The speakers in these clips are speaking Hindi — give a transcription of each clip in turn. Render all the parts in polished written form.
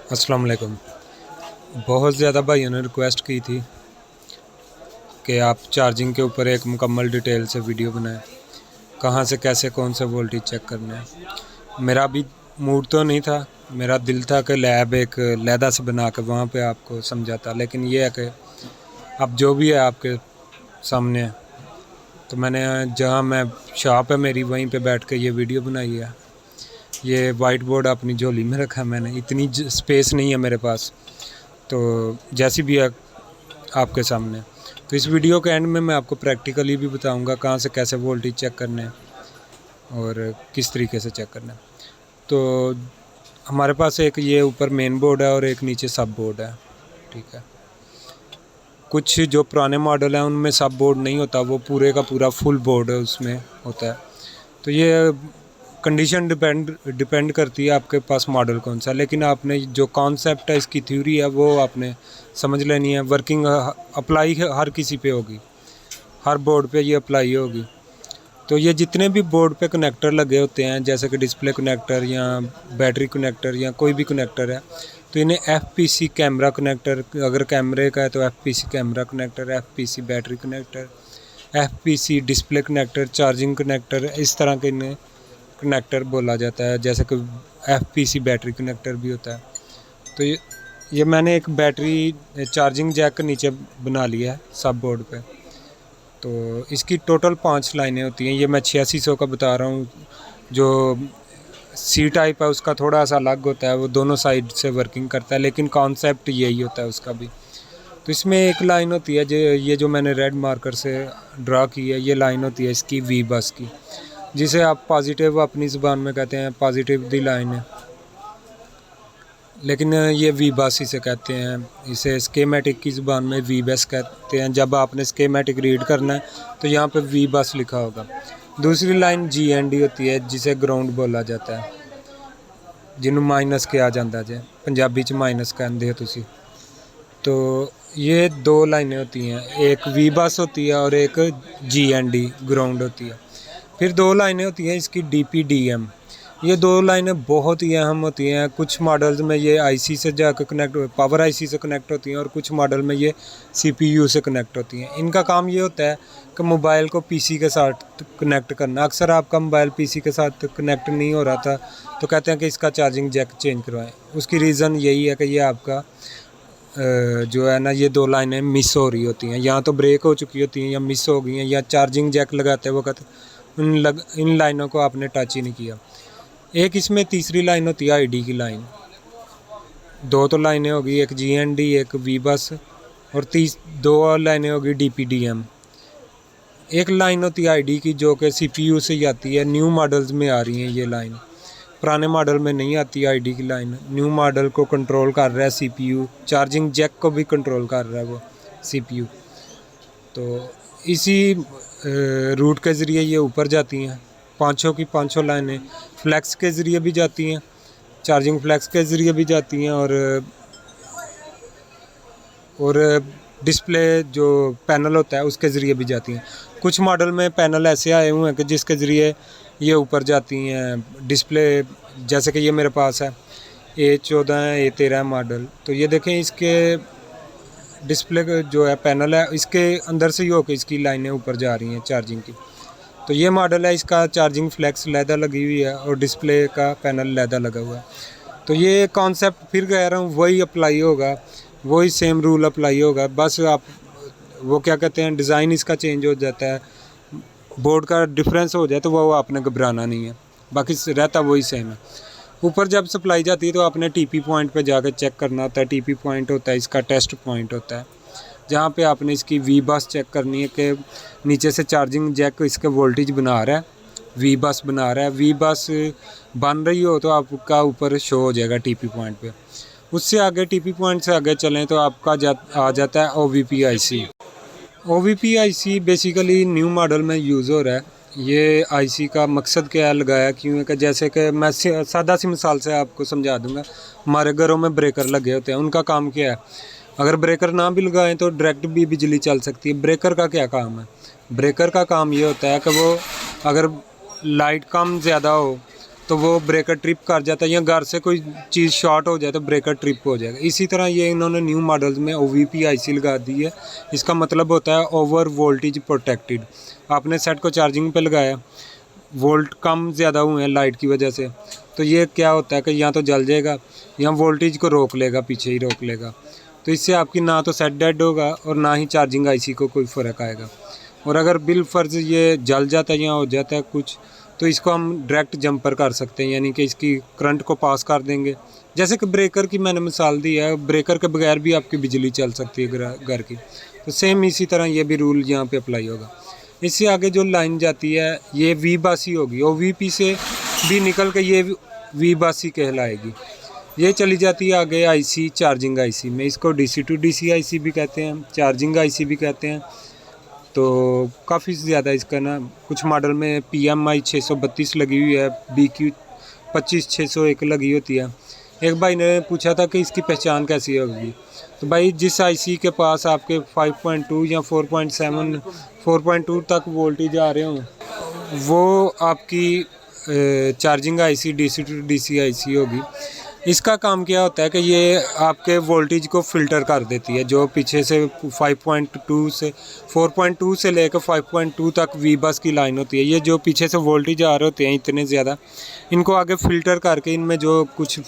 अस्सलाम वालेकुम। बहुत ज़्यादा भाइयों ने रिक्वेस्ट की थी कि आप चार्जिंग के ऊपर एक मुकम्मल डिटेल से वीडियो बनाएं, कहाँ से कैसे कौन सा वोल्टेज चेक करना है। मेरा भी मूड तो नहीं था, मेरा दिल था कि लैब एक लैदा से बना के वहाँ पे आपको समझाता, लेकिन ये है कि अब जो भी है आपके सामने है। तो मैंने जहाँ मैं शॉप है मेरी वहीं पे बैठ के ये वीडियो बनाई है। ये वाइट बोर्ड अपनी झोली में रखा है मैंने, इतनी स्पेस नहीं है मेरे पास, तो जैसी भी है आपके सामने। तो इस वीडियो के एंड में मैं आपको प्रैक्टिकली भी बताऊंगा कहाँ से कैसे वोल्टेज चेक करने हैं और किस तरीके से चेक करना है। तो हमारे पास एक ये ऊपर मेन बोर्ड है और एक नीचे सब बोर्ड है, ठीक है। कुछ जो पुराने मॉडल हैं उनमें सब बोर्ड नहीं होता, वो पूरे का पूरा फुल बोर्ड उसमें होता है। तो ये कंडीशन डिपेंड करती है आपके पास मॉडल कौन सा, लेकिन आपने जो कॉन्सेप्ट है इसकी थ्योरी है वो आपने समझ लेनी है। वर्किंग अप्लाई हर किसी पे होगी, हर बोर्ड पे ये अप्लाई होगी। तो ये जितने भी बोर्ड पे कनेक्टर लगे होते हैं, जैसे कि डिस्प्ले कनेक्टर या बैटरी कनेक्टर या कोई भी कनेक्टर है, तो इन्हें एफपीसी कैमरा कनेक्टर, अगर कैमरे का है तो FPC camera connector, FPC battery connector, FPC display connector, charging connector, इस तरह के इन्हें कनेक्टर बोला जाता है। जैसे कि एफपीसी बैटरी कनेक्टर भी होता है। तो ये मैंने एक बैटरी चार्जिंग जैक नीचे बना लिया है सब बोर्ड पे। तो इसकी टोटल 5 लाइनें होती हैं। ये मैं 8600 का बता रहा हूँ। जो सी टाइप है उसका थोड़ा सा अलग होता है, वो दोनों साइड से वर्किंग करता है, लेकिन कॉन्सेप्ट यही होता है उसका भी। तो इसमें एक लाइन होती है जो ये जो मैंने रेड मार्कर से ड्रा की है, ये लाइन होती है इसकी वी बस की, जिसे आप पॉजिटिव अपनी ज़ुबान में कहते हैं, पॉजिटिव दी लाइन है, लेकिन ये वी बस इसे कहते हैं। इसे स्कीमेटिक की ज़ुबान में वी बस कहते हैं। जब आपने स्कीमेटिक रीड करना है तो यहाँ पे वी बस लिखा होगा। दूसरी लाइन जी एन डी होती है, जिसे ग्राउंड बोला जाता है, जिन्हों माइनस किया जाता है, पंजाबी च माइनस कहते हो तुसी। तो ये 2 लाइनें होती हैं, एक वी बस होती है और एक जी एन डी ग्राउंड होती है। फिर 2 लाइनें होती हैं इसकी डी पी डी एम। ये 2 लाइनें बहुत ही अहम होती हैं। कुछ मॉडल्स में ये आईसी से जाकर कनेक्ट, पावर आईसी से कनेक्ट होती हैं, और कुछ मॉडल में ये सीपीयू से कनेक्ट होती हैं। इनका काम ये होता है कि मोबाइल को पीसी के साथ कनेक्ट करना। अक्सर आपका मोबाइल पीसी के साथ कनेक्ट नहीं हो रहा था, तो कहते हैं कि इसका चार्जिंग जैक चेंज करवाएं। उसकी रीज़न यही है कि ये आपका जो है ना, ये 2 लाइनें मिस हो रही होती हैं, या तो ब्रेक हो चुकी होती हैं या मिस हो गई हैं, या चार्जिंग जैक लगाते वक्त इन लाइनों को आपने टच ही नहीं किया। एक इसमें तीसरी लाइन होती है आईडी की लाइन। 2 तो लाइनें होगी, एक जीएनडी एक वी बस, और 2 और लाइनें होगी डीपीडीएम। एक लाइन होती है आईडी की जो कि सीपीयू से ही आती है। न्यू मॉडल्स में आ रही हैं ये लाइन, पुराने मॉडल में नहीं आती आईडी की लाइन। न्यू मॉडल को कंट्रोल कर रहा है सीपीयू, चार्जिंग जैक को भी कंट्रोल कर रहा है वो सीपीयू। तो इसी रूट के ज़रिए ये ऊपर जाती हैं। 5 की 5 लाइनें फ्लैक्स के ज़रिए भी जाती हैं, चार्जिंग फ्लैक्स के ज़रिए भी जाती हैं, और डिस्प्ले जो पैनल होता है उसके ज़रिए भी जाती हैं। कुछ मॉडल में पैनल ऐसे आए हुए हैं कि जिसके ज़रिए ये ऊपर जाती हैं डिस्प्ले। जैसे कि ये मेरे पास है A14 है, A13 मॉडल। तो ये देखें, इसके डिस्प्ले जो है पैनल है, इसके अंदर से ही होकर इसकी लाइनें ऊपर जा रही हैं चार्जिंग की। तो ये मॉडल है, इसका चार्जिंग फ्लैक्स लैदा लगी हुई है और डिस्प्ले का पैनल लैदा लगा हुआ है। तो ये कॉन्सेप्ट फिर कह रहा हूँ वही अप्लाई होगा, वही सेम रूल अप्लाई होगा। बस आप वो क्या कहते हैं, डिज़ाइन इसका चेंज हो जाता है, बोर्ड का डिफरेंस हो जाए तो वो आपने घबराना नहीं है, बाकी रहता वही सेम है। ऊपर जब सप्लाई जाती है तो आपने टीपी पॉइंट पे जाकर चेक करना होता है। टीपी पॉइंट होता है इसका टेस्ट पॉइंट होता है, जहाँ पे आपने इसकी वी बस चेक करनी है कि नीचे से चार्जिंग जैक इसके वोल्टेज बना रहा है, वी बस बना रहा है। वी बस बन रही हो तो आपका ऊपर शो हो जाएगा टीपी पॉइंट पे। उससे आगे टीपी पॉइंट से आगे चलें तो आपका आ जाता है OVP IC। OVP IC basically new model में यूज़ हो रहा है। ये आईसी का मकसद क्या है लगाया क्यों है कि जैसे कि मैं सादा सी मिसाल से आपको समझा दूंगा। हमारे घरों में ब्रेकर लगे होते हैं, उनका काम क्या है? अगर ब्रेकर ना भी लगाएं तो डायरेक्ट भी बिजली चल सकती है। ब्रेकर का क्या काम है? ब्रेकर का काम ये होता है कि वो अगर लाइट कम ज़्यादा हो तो वो ब्रेकर ट्रिप कर जाता है, या घर से कोई चीज़ शॉर्ट हो जाए तो ब्रेकर ट्रिप हो जाएगा। इसी तरह ये इन्होंने न्यू मॉडल्स में OVP IC लगा दी है। इसका मतलब होता है ओवर वोल्टेज प्रोटेक्टेड। आपने सेट को चार्जिंग पे लगाया, वोल्ट कम ज़्यादा हुए हैं लाइट की वजह से, तो ये क्या होता है कि या तो जल जाएगा या वोल्टेज को रोक लेगा, पीछे ही रोक लेगा। तो इससे आपकी ना तो सेट डेड होगा और ना ही चार्जिंग IC को कोई फ़र्क आएगा। और अगर बिल फर्ज ये जल जाता है या हो जाता है कुछ, तो इसको हम डायरेक्ट जंपर कर सकते हैं, यानी कि इसकी करंट को पास कर देंगे। जैसे कि ब्रेकर की मैंने मिसाल दी है, ब्रेकर के बगैर भी आपकी बिजली चल सकती है घर की। तो सेम इसी तरह ये भी रूल यहाँ पे अप्लाई होगा। इससे आगे जो लाइन जाती है ये V बस ही होगी, OVP से भी निकल के ये V बस ही कहलाएगी। ये चली जाती है आगे IC चार्जिंग IC में। इसको DC to DC IC भी कहते हैं, चार्जिंग IC भी कहते हैं। तो काफ़ी ज़्यादा इसका ना कुछ मॉडल में PMI 632 लगी हुई है, BQ 25601 लगी होती है। एक भाई ने पूछा था कि इसकी पहचान कैसी होगी। तो भाई जिस IC के पास आपके 5.2 या 4.7 4.2 तक वोल्टेज आ रहे हों, वो आपकी charging IC DC to DC IC होगी। इसका काम क्या होता है कि ये आपके वोल्टेज को फ़िल्टर कर देती है। जो पीछे से 5.2 से 4.2 से लेकर 5.2 तक V बस की लाइन होती है, ये जो पीछे से वोल्टेज आ रहे होते हैं इतने ज़्यादा, इनको आगे फ़िल्टर करके इनमें जो कुछ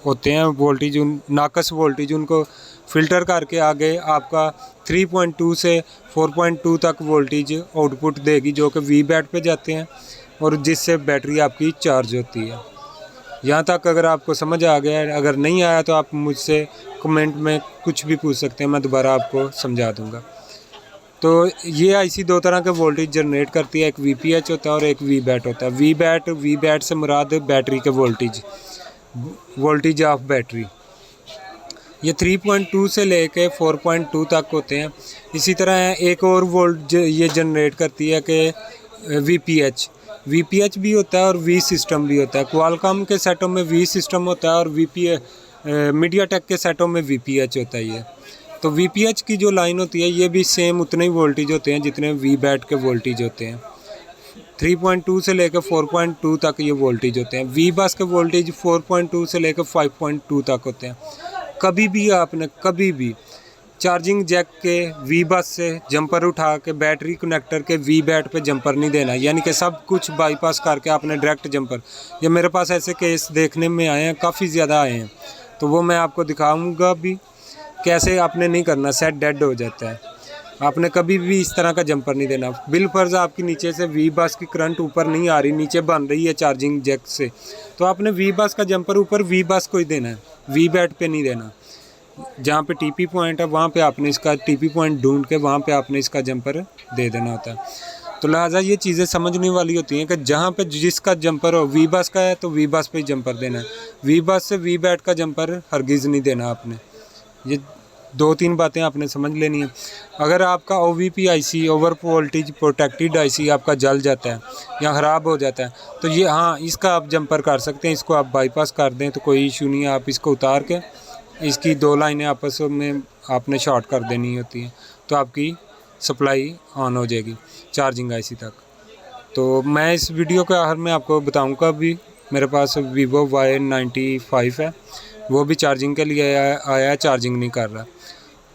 होते हैं वोल्टेज, नाकस वोल्टेज, उनको फ़िल्टर करके आगे आपका 3.2 से 4.2 तक वोल्टेज आउटपुट देगी, जो कि V बैट पे जाते हैं और जिससे बैटरी आपकी चार्ज होती है। यहाँ तक अगर आपको समझ आ गया है, अगर नहीं आया तो आप मुझसे कमेंट में कुछ भी पूछ सकते हैं, मैं दोबारा आपको समझा दूँगा। तो ये IC दो तरह के वोल्टेज जनरेट करती है, एक VPH होता है और एक V बैट होता है। V बैट से मुराद बैटरी के वोल्टेज ऑफ बैटरी। ये 3.2 से लेके 4.2 तक होते हैं। इसी तरह एक और वोल्ट ये जनरेट करती है कि VPH भी होता है और V सिस्टम भी होता है। क्वालकॉम के सेटों में V सिस्टम होता है और मीडियाटेक के सेटों में VPH होता है। ये तो VPH की जो लाइन होती है ये भी सेम उतने ही वोल्टेज होते हैं जितने V बैट के वोल्टेज होते हैं। 3.2 से लेकर 4.2 तक ये वोल्टेज होते हैं। V बस के वोल्टेज 4.2 से लेकर 5.2 तक होते हैं। कभी भी आपने चार्जिंग जैक के V बस से जंपर उठा के बैटरी कनेक्टर के V बैट पे जंपर नहीं देना, यानी कि सब कुछ बाईपास करके आपने डायरेक्ट जंपर। ये मेरे पास ऐसे केस देखने में आए हैं, काफ़ी ज़्यादा आए हैं, तो वो मैं आपको दिखाऊंगा भी कैसे आपने नहीं करना, सेट डेड हो जाता है। आपने कभी भी इस तरह का जंपर नहीं देना। बिल फर्ज आपकी नीचे से V बस की करंट ऊपर नहीं आ रही, नीचे बन रही है चार्जिंग जैक से, तो आपने V बस का जंपर ऊपर V बस को ही देना है, V बैट पे नहीं देना। जहाँ पे TP पॉइंट है वहाँ पे आपने इसका TP पॉइंट ढूंढ के वहाँ पे आपने इसका जंपर दे देना होता है। तो लिहाजा ये चीज़ें समझने वाली होती हैं कि जहाँ पे जिसका जंपर हो, V बस का है तो V बस पे ही जंपर देना है, V बस से V बैट का जंपर हरगिज़ नहीं देना आपने। ये 2-3 बातें आपने समझ लेनी है। अगर आपका OVP IC over voltage protected IC आपका जल जाता है या ख़राब हो जाता है, तो ये हाँ इसका आप जंपर कर सकते हैं, इसको आप बाईपास कर दें तो कोई इशू नहीं है। आप इसको उतार के इसकी 2 लाइनें आपस में आपने शॉर्ट कर देनी होती हैं, तो आपकी सप्लाई ऑन हो जाएगी चार्जिंग IC तक। तो मैं इस वीडियो के आखिर में आपको बताऊंगा भी, मेरे पास Vivo Y95 है, वो भी चार्जिंग के लिए आया है, चार्जिंग नहीं कर रहा।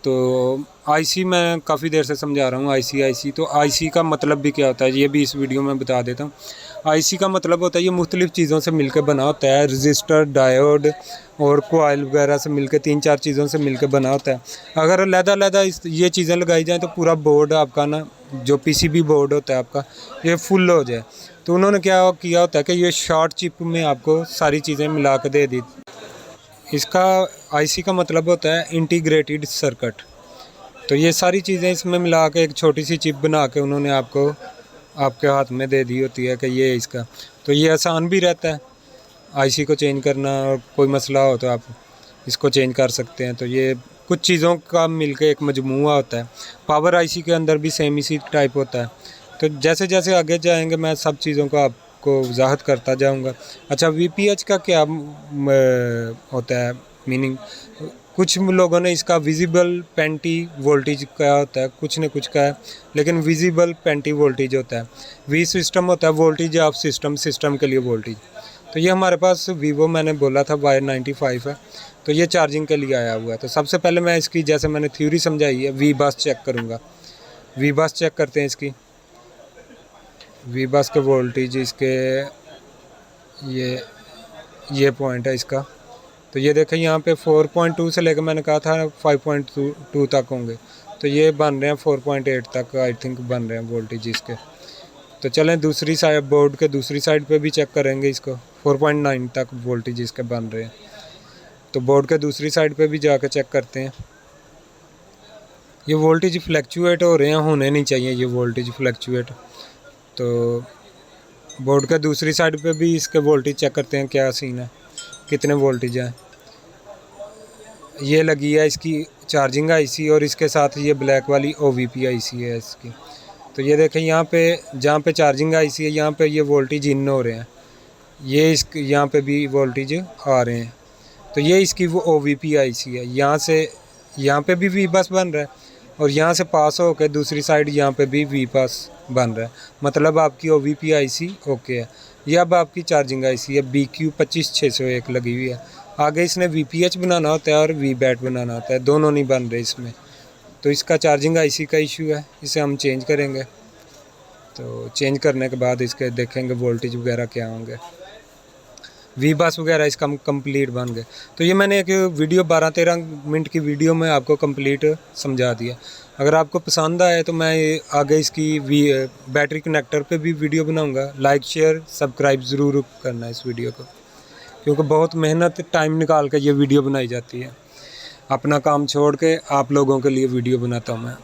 तो IC मैं काफ़ी देर से समझा रहा हूँ, IC। तो IC का मतलब भी क्या होता है ये भी इस वीडियो में बता देता हूँ। IC का मतलब होता है ये मुख्तलिफ़ चीज़ों से मिलकर बना होता है, रजिस्टर, डायोड और कोयल वगैरह से मिलकर 3-4 चीज़ों से मिलकर बना होता है। अगर अलग-अलग ये चीज़ें लगाई जाएँ तो पूरा बोर्ड आपका ना, जो PCB बोर्ड होता है आपका, ये फुल हो जाए। तो उन्होंने क्या किया होता है कि ये शॉर्ट चिप में आपको सारी चीज़ें मिला कर दे दी। इसका IC का मतलब होता है इंटीग्रेटेड सर्किट। तो ये सारी चीज़ें इसमें मिला के एक छोटी सी चिप बना के उन्होंने आपको आपके हाथ में दे दी होती है कि ये इसका। तो ये आसान भी रहता है IC को चेंज करना, और कोई मसला हो तो आप इसको चेंज कर सकते हैं। तो ये कुछ चीज़ों का मिलके एक मजमूआ होता है। पावर IC के अंदर भी सेम इसी टाइप होता है। तो जैसे जैसे आगे जाएंगे मैं सब चीज़ों को आपको वजाहत करता जाऊंगा। अच्छा, VPH का क्या होता है मीनिंग? कुछ लोगों ने इसका विजिबल पेंटी वोल्टेज का होता है, कुछ ने कुछ का है, लेकिन विजिबल पेंटी वोल्टेज होता है। V सिस्टम होता है वोल्टेज ऑफ सिस्टम के लिए वोल्टेज। तो ये हमारे पास वीवो मैंने बोला था Y95 है, तो ये चार्जिंग के लिए आया हुआ है। तो सबसे पहले मैं इसकी, जैसे मैंने थ्योरी समझाई है, वी बस चेक करूँगा। वी बस चेक करते हैं इसकी। वी बस के वोल्टेज इसके ये पॉइंट है इसका। तो ये देखें यहाँ पे 4.2 से लेकर मैंने कहा था 5.2 तक होंगे, तो ये बन रहे हैं 4.8 तक आई थिंक बन रहे हैं वोल्टेज इसके। तो चलें दूसरी साइड, बोर्ड के दूसरी साइड पे भी चेक करेंगे इसको। 4.9 तक वोल्टेज इसके बन रहे हैं। तो बोर्ड के दूसरी साइड पे भी जाकर चेक करते हैं। ये वोल्टेज फ्लैक्चुएट हो रहे हैं, होने नहीं चाहिए ये वोल्टेज फ्लैक्चुएट। तो बोर्ड के दूसरी साइड पे भी इसके वोल्टेज चेक करते हैं क्या सीन है, कितने वोल्टेज हैं। ये लगी है इसकी चार्जिंग आईसी और इसके साथ ये ब्लैक वाली OVP आईसी है इसकी। तो ये देखें यहाँ पे, जहाँ पे चार्जिंग आईसी है यहाँ पे ये वोल्टेज इन हो रहे हैं, ये इस यहाँ पे भी वोल्टेज आ रहे हैं। तो ये इसकी वो OVP आईसी है। यहाँ से यहाँ पे भी वी बस बन रहा है और यहाँ से पास होकर दूसरी साइड यहाँ पे भी वी बस बन रहा है। मतलब आपकी OVP आईसी ओके है। ये अब आपकी चार्जिंग आईसी है BQ25601 लगी हुई है। आगे इसने VPH बनाना होता है और VBAT बनाना होता है, दोनों नहीं बन रहे इसमें। तो इसका चार्जिंग आईसी का इशू है, इसे हम चेंज करेंगे। तो चेंज करने के बाद इसके देखेंगे वोल्टेज वगैरह क्या होंगे, वी बस वगैरह इसका कंप्लीट बन गए। तो ये मैंने एक वीडियो 12-13 मिनट की वीडियो में आपको कंप्लीट समझा दिया। अगर आपको पसंद आए तो मैं आगे इसकी बैटरी कनेक्टर पे भी वीडियो बनाऊंगा। लाइक शेयर सब्सक्राइब ज़रूर करना इस वीडियो को, क्योंकि बहुत मेहनत टाइम निकाल कर ये वीडियो बनाई जाती है। अपना काम छोड़ के आप लोगों के लिए वीडियो बनाता हूँ मैं।